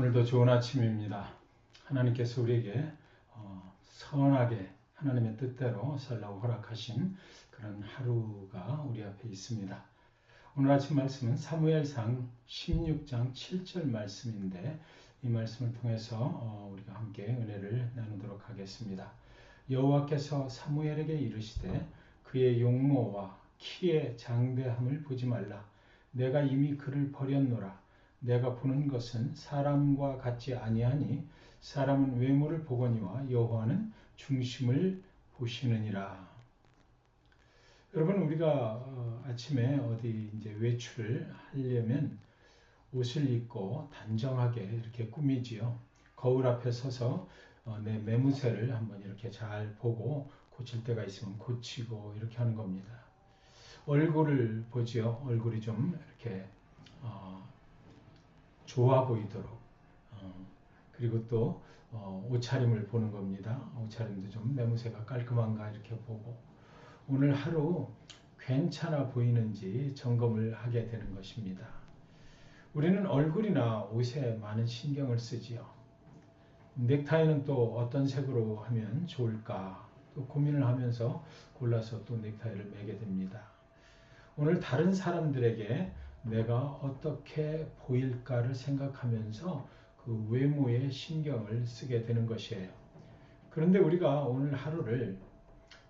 오늘도 좋은 아침입니다. 하나님께서 우리에게 선하게 하나님의 뜻대로 살라고 허락하신 그런 하루가 우리 앞에 있습니다. 오늘 아침 말씀은 사무엘상 16장 7절 말씀인데 이 말씀을 통해서 우리가 함께 은혜를 나누도록 하겠습니다. 여호와께서 사무엘에게 이르시되 그의 용모와 키의 장대함을 보지 말라. 내가 이미 그를 버렸노라. 내가 보는 것은 사람과 같지 아니하니 사람은 외모를 보거니와 여호와는 중심을 보시느니라. 여러분, 우리가 아침에 어디 이제 외출을 하려면 옷을 입고 단정하게 이렇게 꾸미지요. 거울 앞에 서서 내 매무새를 한번 이렇게 잘 보고 고칠 때가 있으면 고치고 이렇게 하는 겁니다. 얼굴을 보지요. 얼굴이 좀 이렇게 좋아 보이도록 그리고 또 옷차림을 보는 겁니다. 옷차림도 좀 매무새가 깔끔한가 이렇게 보고 오늘 하루 괜찮아 보이는지 점검을 하게 되는 것입니다. 우리는 얼굴이나 옷에 많은 신경을 쓰지요. 넥타이는 또 어떤 색으로 하면 좋을까 또 고민을 하면서 골라서 또 넥타이를 매게 됩니다. 오늘 다른 사람들에게 내가 어떻게 보일까를 생각하면서 그 외모에 신경을 쓰게 되는 것이에요. 그런데 우리가 오늘 하루를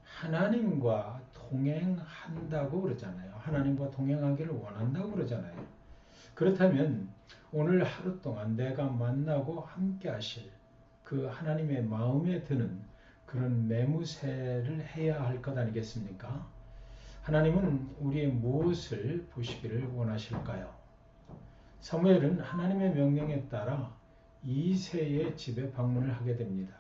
하나님과 동행한다고 그러잖아요. 하나님과 동행하기를 원한다고 그러잖아요. 그렇다면 오늘 하루 동안 내가 만나고 함께 하실 그 하나님의 마음에 드는 그런 매무새를 해야 할 것 아니겠습니까? 하나님은 우리의 무엇을 보시기를 원하실까요? 사무엘은 하나님의 명령에 따라 이새의 집에 방문을 하게 됩니다.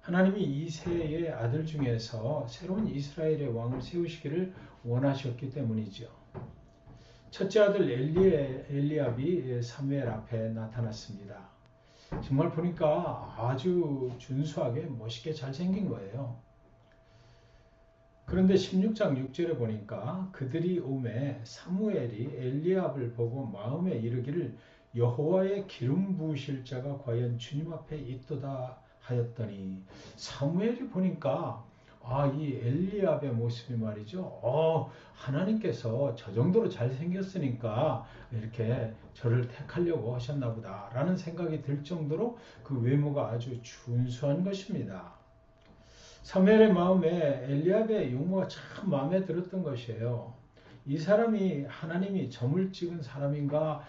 하나님이 이새의 아들 중에서 새로운 이스라엘의 왕을 세우시기를 원하셨기 때문이죠. 첫째 아들 엘리압이 사무엘 앞에 나타났습니다. 정말 보니까 아주 준수하게 멋있게 잘생긴 거예요. 그런데 16장 6절에 보니까 그들이 오매 사무엘이 엘리압을 보고 마음에 이르기를 여호와의 기름 부으실 자가 과연 주님 앞에 있도다 하였더니 사무엘이 보니까 이 엘리압의 모습이 말이죠. 하나님께서 저 정도로 잘생겼으니까 이렇게 저를 택하려고 하셨나 보다 라는 생각이 들 정도로 그 외모가 아주 준수한 것입니다. 사무엘의 마음에 엘리압의 용모가 참 마음에 들었던 것이에요. 이 사람이 하나님이 점을 찍은 사람인가?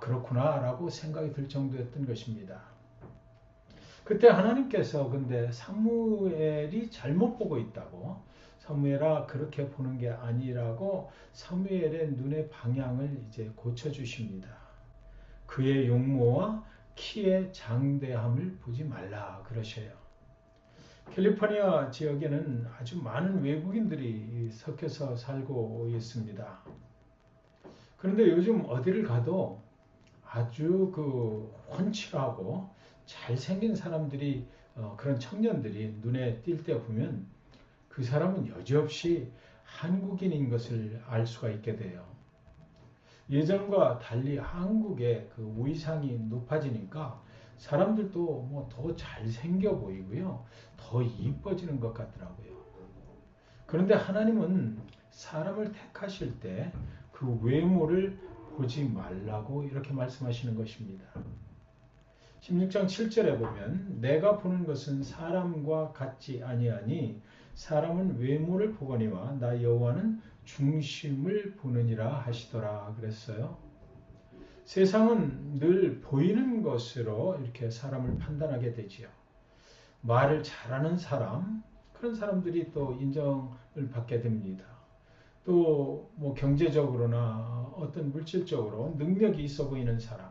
그렇구나 라고 생각이 들 정도였던 것입니다. 그때 하나님께서 근데 사무엘이 잘못 보고 있다고, 사무엘아 그렇게 보는 게 아니라고 사무엘의 눈의 방향을 이제 고쳐주십니다. 그의 용모와 키의 장대함을 보지 말라 그러셔요. 캘리포니아 지역에는 아주 많은 외국인들이 섞여서 살고 있습니다. 그런데 요즘 어디를 가도 아주 훤칠하고 잘생긴 사람들이 그런 청년들이 눈에 띌 때 보면 그 사람은 여지없이 한국인인 것을 알 수가 있게 돼요. 예전과 달리 한국의 그 위상이 높아지니까 사람들도 더 잘생겨 보이고요. 더 이뻐지는 것 같더라고요. 그런데 하나님은 사람을 택하실 때 그 외모를 보지 말라고 이렇게 말씀하시는 것입니다. 16장 7절에 보면 내가 보는 것은 사람과 같지 아니하니 사람은 외모를 보거니와 나 여호와는 중심을 보느니라 하시더라 그랬어요. 세상은 늘 보이는 것으로 이렇게 사람을 판단하게 되지요. 말을 잘하는 사람, 그런 사람들이 또 인정을 받게 됩니다. 또 경제적으로나 어떤 물질적으로 능력이 있어 보이는 사람,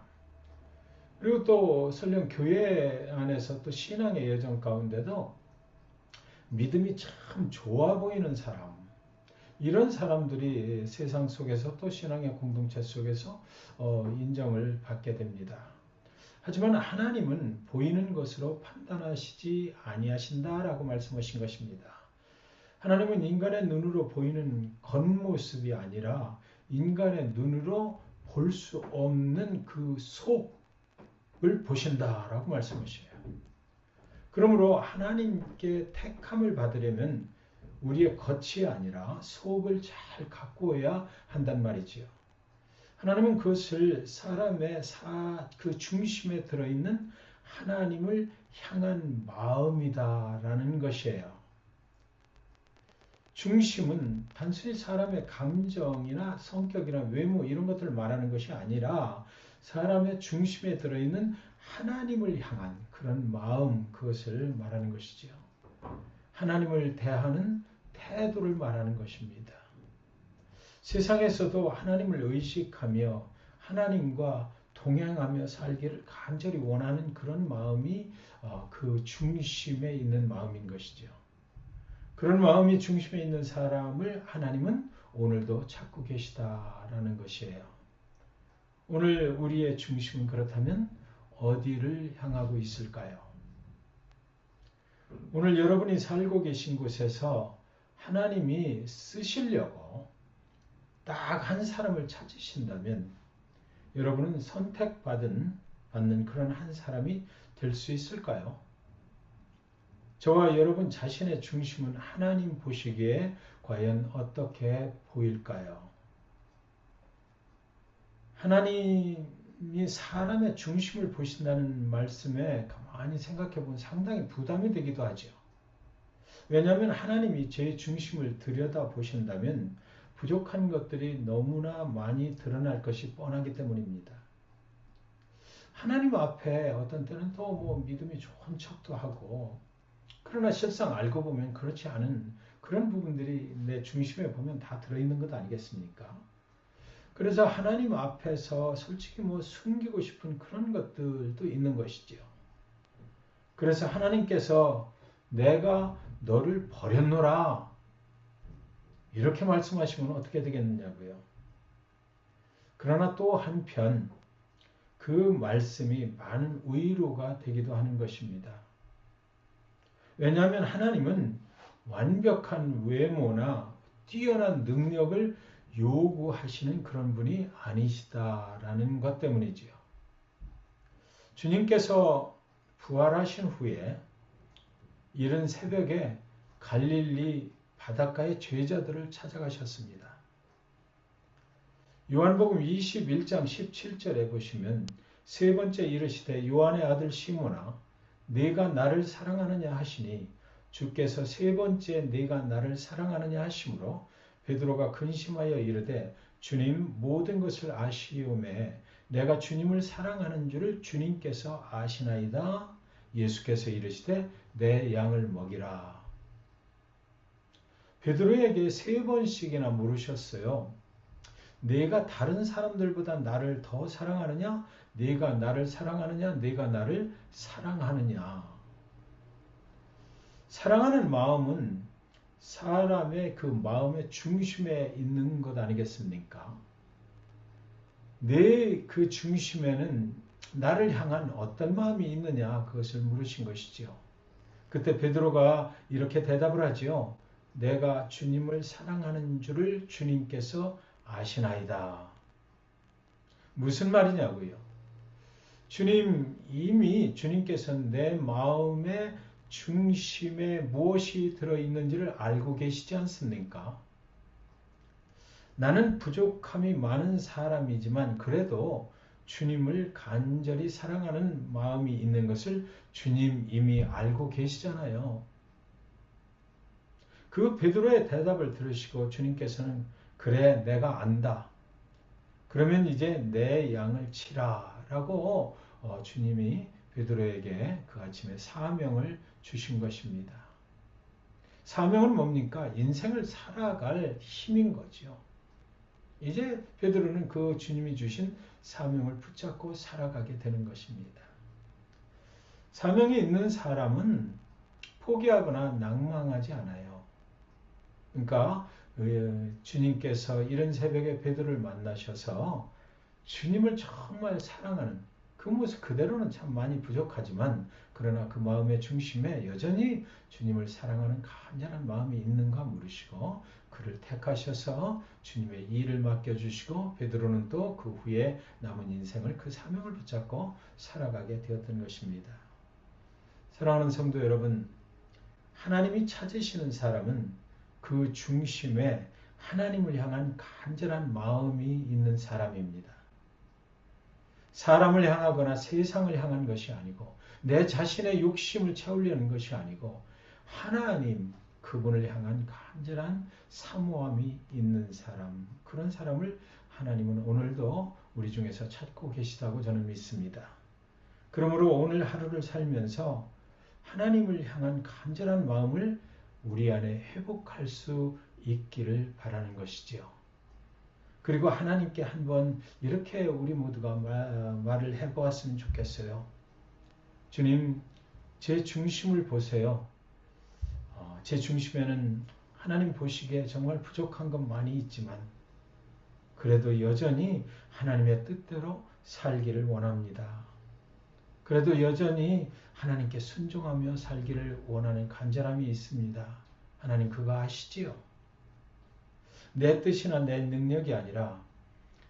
그리고 또 설령 교회 안에서 또 신앙의 여정 가운데도 믿음이 참 좋아 보이는 사람, 이런 사람들이 세상 속에서 또 신앙의 공동체 속에서 인정을 받게 됩니다. 하지만 하나님은 보이는 것으로 판단하시지 아니하신다라고 말씀하신 것입니다. 하나님은 인간의 눈으로 보이는 겉모습이 아니라 인간의 눈으로 볼 수 없는 그 속, 보신다라고 말씀하셔요. 그러므로 하나님께 택함을 받으려면 우리의 겉이 아니라 속을 잘 가꾸어야 한단 말이지요. 하나님은 그것을 사람의 그 중심에 들어있는 하나님을 향한 마음이다라는 것이에요. 중심은 단순히 사람의 감정이나 성격이나 외모 이런 것들을 말하는 것이 아니라 사람의 중심에 들어있는 하나님을 향한 그런 마음, 그것을 말하는 것이지요. 하나님을 대하는 태도를 말하는 것입니다. 세상에서도 하나님을 의식하며 하나님과 동행하며 살기를 간절히 원하는 그런 마음이 그 중심에 있는 마음인 것이죠. 그런 마음이 중심에 있는 사람을 하나님은 오늘도 찾고 계시다라는 것이에요. 오늘 우리의 중심은 그렇다면 어디를 향하고 있을까요? 오늘 여러분이 살고 계신 곳에서 하나님이 쓰시려고 딱 한 사람을 찾으신다면 여러분은 선택받는 그런 한 사람이 될 수 있을까요? 저와 여러분 자신의 중심은 하나님 보시기에 과연 어떻게 보일까요? 하나님이 사람의 중심을 보신다는 말씀에 가만히 생각해 보면 상당히 부담이 되기도 하죠. 왜냐하면 하나님이 제 중심을 들여다보신다면 부족한 것들이 너무나 많이 드러날 것이 뻔하기 때문입니다. 하나님 앞에 어떤 때는 또 뭐 믿음이 좋은 척도 하고, 그러나 실상 알고 보면 그렇지 않은 그런 부분들이 내 중심에 보면 다 들어있는 것 아니겠습니까? 그래서 하나님 앞에서 솔직히 뭐 숨기고 싶은 그런 것들도 있는 것이지요. 그래서 하나님께서 내가 너를 버렸노라 이렇게 말씀하시면 어떻게 되겠느냐고요. 그러나 또 한편 그 말씀이 많은 위로가 되기도 하는 것입니다. 왜냐하면 하나님은 완벽한 외모나 뛰어난 능력을 요구하시는 그런 분이 아니시다라는 것 때문이지요. 주님께서 부활하신 후에 이른 새벽에 갈릴리 바닷가의 제자들을 찾아가셨습니다. 요한복음 21장 17절에 보시면 세 번째 이르시되 요한의 아들 시몬아 네가 나를 사랑하느냐 하시니 주께서 세 번째 네가 나를 사랑하느냐 하시므로 베드로가 근심하여 이르되 주님 모든 것을 아시오매 내가 주님을 사랑하는 줄을 주님께서 아시나이다. 예수께서 이르시되 내 양을 먹이라. 베드로에게 세 번씩이나 물으셨어요. 내가 다른 사람들보다 나를 더 사랑하느냐? 네가 나를 사랑하느냐? 네가 나를 사랑하느냐? 사랑하는 마음은 사람의 그 마음의 중심에 있는 것 아니겠습니까? 내 그 중심에는 나를 향한 어떤 마음이 있느냐? 그것을 물으신 것이지요. 그때 베드로가 이렇게 대답을 하지요. 내가 주님을 사랑하는 줄을 주님께서 아시나이다. 무슨 말이냐고요? 이미 주님께서는 내 마음의 중심에 무엇이 들어있는지를 알고 계시지 않습니까? 나는 부족함이 많은 사람이지만 그래도 주님을 간절히 사랑하는 마음이 있는 것을 주님 이미 알고 계시잖아요. 그 베드로의 대답을 들으시고 주님께서는 그래 내가 안다. 그러면 이제 내 양을 치라 라고 주님이 베드로에게 그 아침에 사명을 주신 것입니다. 사명은 뭡니까? 인생을 살아갈 힘인 거죠. 이제 베드로는 그 주님이 주신 사명을 붙잡고 살아가게 되는 것입니다. 사명이 있는 사람은 포기하거나 낭망하지 않아요. 그러니까 주님께서 이른 새벽에 베드로를 만나셔서 주님을 정말 사랑하는 그 모습 그대로는 참 많이 부족하지만 그러나 그 마음의 중심에 여전히 주님을 사랑하는 간절한 마음이 있는가 부르시고 그를 택하셔서 주님의 일을 맡겨주시고 베드로는 또 그 후에 남은 인생을 그 사명을 붙잡고 살아가게 되었던 것입니다. 사랑하는 성도 여러분, 하나님이 찾으시는 사람은 그 중심에 하나님을 향한 간절한 마음이 있는 사람입니다. 사람을 향하거나 세상을 향한 것이 아니고 내 자신의 욕심을 채우려는 것이 아니고 하나님 그분을 향한 간절한 사모함이 있는 사람, 그런 사람을 하나님은 오늘도 우리 중에서 찾고 계시다고 저는 믿습니다. 그러므로 오늘 하루를 살면서 하나님을 향한 간절한 마음을 우리 안에 회복할 수 있기를 바라는 것이지요. 그리고 하나님께 한번 이렇게 우리 모두가 말을 해보았으면 좋겠어요. 주님, 제 중심을 보세요. 제 중심에는 하나님 보시기에 정말 부족한 건 많이 있지만 그래도 여전히 하나님의 뜻대로 살기를 원합니다. 그래도 여전히 하나님께 순종하며 살기를 원하는 간절함이 있습니다. 하나님 그거 아시지요? 내 뜻이나 내 능력이 아니라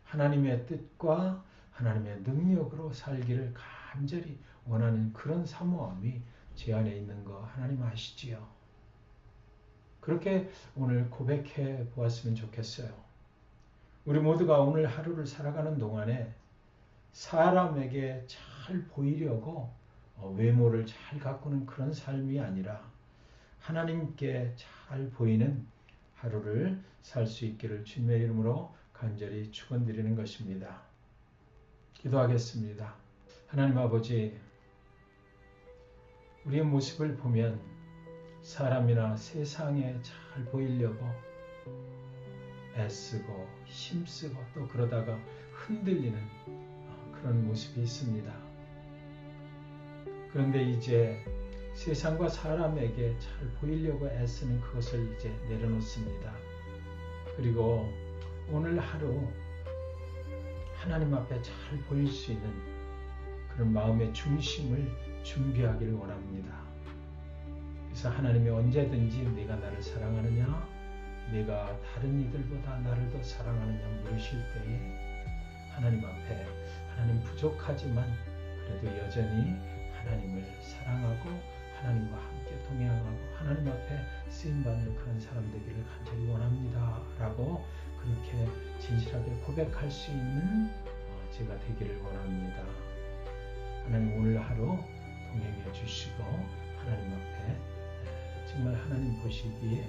하나님의 뜻과 하나님의 능력으로 살기를 간절히 원하는 그런 사모함이 제 안에 있는 거 하나님 아시지요? 그렇게 오늘 고백해 보았으면 좋겠어요. 우리 모두가 오늘 하루를 살아가는 동안에 사람에게 잘 보이려고 외모를 잘 가꾸는 그런 삶이 아니라 하나님께 잘 보이는 하루를 살 수 있기를 주님의 이름으로 간절히 축원드리는 것입니다. 기도하겠습니다. 하나님 아버지, 우리의 모습을 보면 사람이나 세상에 잘 보이려고 애쓰고 힘쓰고 또 그러다가 흔들리는 그런 모습이 있습니다. 그런데 이제 세상과 사람에게 잘 보이려고 애쓰는 그것을 이제 내려놓습니다. 그리고 오늘 하루 하나님 앞에 잘 보일 수 있는 그런 마음의 중심을 준비하기를 원합니다. 그래서 하나님이 언제든지 네가 나를 사랑하느냐, 네가 다른 이들보다 나를 더 사랑하느냐 물으실 때에 하나님 앞에 하나님 부족하지만 그래도 여전히 하나님을 사랑하고 하나님과 함께 동행하고 하나님 앞에 쓰임받는 그런 사람 되기를 간절히 원합니다. 라고 그렇게 진실하게 고백할 수 있는 제가 되기를 원합니다. 하나님 오늘 하루 동행해 주시고 하나님 앞에 정말 하나님 보시기에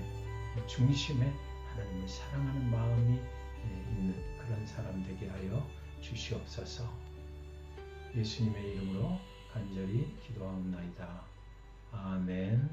중심에 하나님을 사랑하는 마음이 있는 그런 사람 되게 하여 주시옵소서. 예수님의 이름으로 간절히 기도하옵나이다. 아멘.